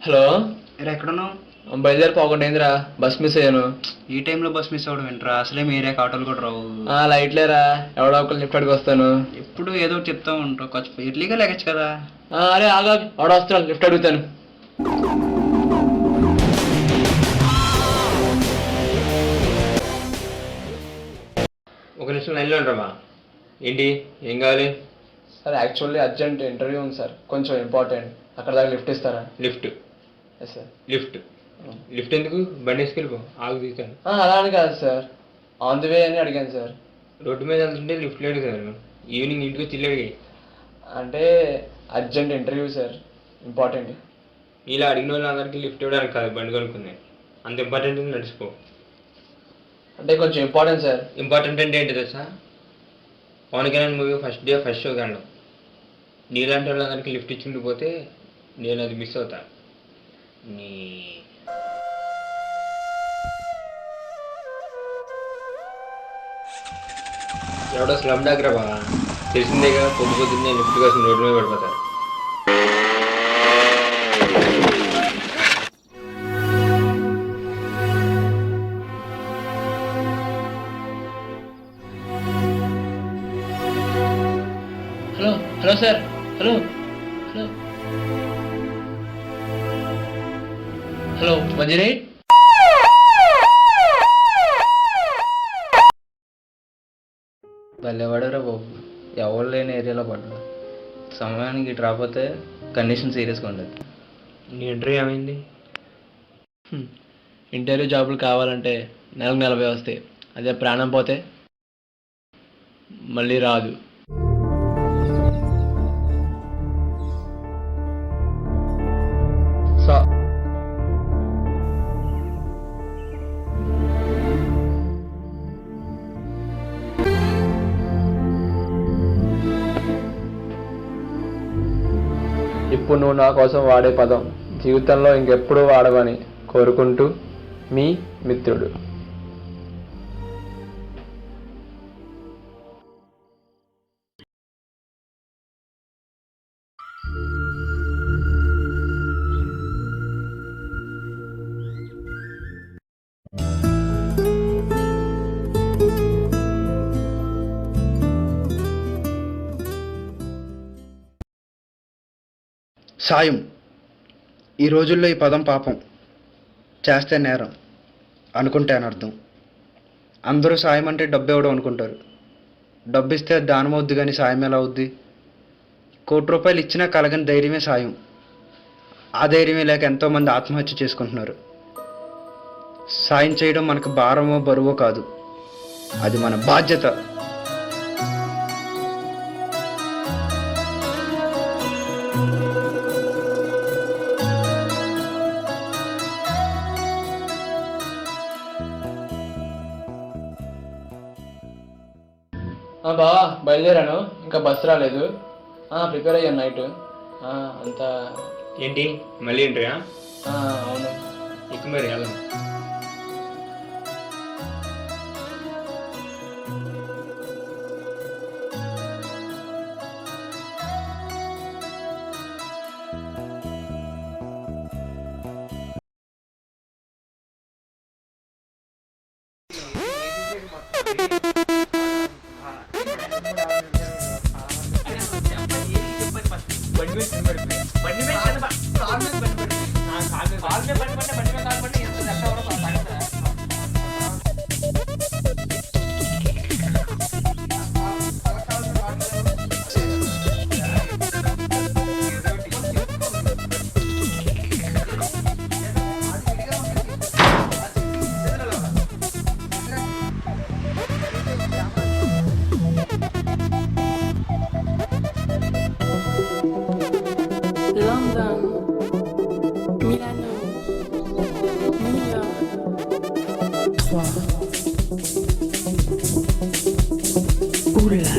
Hello. మీరు ఎక్కడున్నావు? బయలుదేరిపోకుండా bus miss అయ్యాను. ఈ టైంలో బస్ మిస్ అవ్వడం ఏంట్రా? అసలే మీ ఏరియాకి ఆటోలు కూడా రావు. లైట్లేరా, ఎవడో ఒకరు లిఫ్ట్ అడిగి వస్తాను. ఎప్పుడు ఏదో ఒకటి చెప్తా ఉంటావు, కొంచెం ఎర్లీగా లేగచ్చు కదా. అరే ఆగా, ఎవడో వస్తాను, లిఫ్ట్ అడుగుతాను. ఒక నిమిషం లైన్లో ఉంటామా? ఏంటి, ఏం కావాలి? సార్ యాక్చువల్లీ అర్జెంట్ ఇంటర్వ్యూ ఉంది సార్, కొంచెం ఇంపార్టెంట్. అక్కడ దాకా లిఫ్ట్ ఇస్తారా? లిఫ్ట్? Yes sir. లిఫ్ట్ ఎందుకు? బండి వేసుకెళ్ళిపో, ఆగు తీస్తాను. అలా అని కాదు సార్, ఆన్ ది వే అని అడిగాను సార్. రోడ్డు మీద వెళ్తుంటే లిఫ్ట్ లేడు కదా, ఈవినింగ్ ఇంటికి వచ్చి ఇల్లు అడిగాయి. అంటే అర్జెంట్ ఇంటర్వ్యూ సార్, ఇంపార్టెంట్. ఇలా అడిగిన వాళ్ళు అందరికీ లిఫ్ట్ ఇవ్వడానికి కాదు, బండి కొనుక్కుంది. అంత ఇంపార్టెంట్ నడిచిపో. అంటే కొంచెం ఇంపార్టెంట్ సార్. ఇంపార్టెంట్ అంటే ఏంటి తెలుసా? Pawan Kalyan movie first day first show కాండం. నీలాంటి వాళ్ళందరికీ లిఫ్ట్ ఇచ్చుకుంటూ పోతే నేను అది మిస్ అవుతా. నీ ఎవడో స్లమ్ డాగ్రా బా, తెలిసిందేగా, పొద్దున్నే లిఫ్ట్ కోసం రోడ్డు మీద పడిపోతారు. Hello hello sir, hello hello hello, 108. భలేవాడరా బాబు, ఎవరు లేని ఏరియాలో పడ్డా. సమయానికి ఇటు రాకపోతే కండిషన్ సీరియస్గా ఉండదు. నీ ఇంటర్వ్యూ ఏమైంది? ఇంటర్వ్యూ జాబులు కావాలంటే నెలకు 40 వస్తాయి. అదే ప్రాణం పోతే మళ్ళీ రాదు. ఇప్పుడు నువ్వు నా కోసం వాడే పదం జీవితంలో ఇంకెప్పుడూ వాడవని కోరుకుంటూ, మీ మిత్రుడు. సాయం. ఈ రోజుల్లో ఈ పదం పాపం, చేస్తే నేరం, అనుకుంటే అనర్థం. అందరూ సాయం అంటే డబ్బు ఇవ్వడం అనుకుంటారు. డబ్బు ఇస్తే దానం అవుద్ది, కానీ సాయం ఎలా అవుద్ది? ₹1 ఇచ్చినా కలగని ధైర్యమే సాయం. ఆ ధైర్యమే లేక ఎంతోమంది ఆత్మహత్య చేసుకుంటున్నారు. సాయం చేయడం మనకు భారమో బరువో కాదు, అది మన బాధ్యత. బావా బయలుదేరాను, ఇంకా బస్ రాలేదు. ప్రిపేర్ అయ్యాను నైట్ అంతా. ఏంటి మళ్ళీ ఇంటర్వ్యూ? అవును. ఎక్కువ మరి వెళ్దాం. London, Milano, New York, 3. Ouh là là.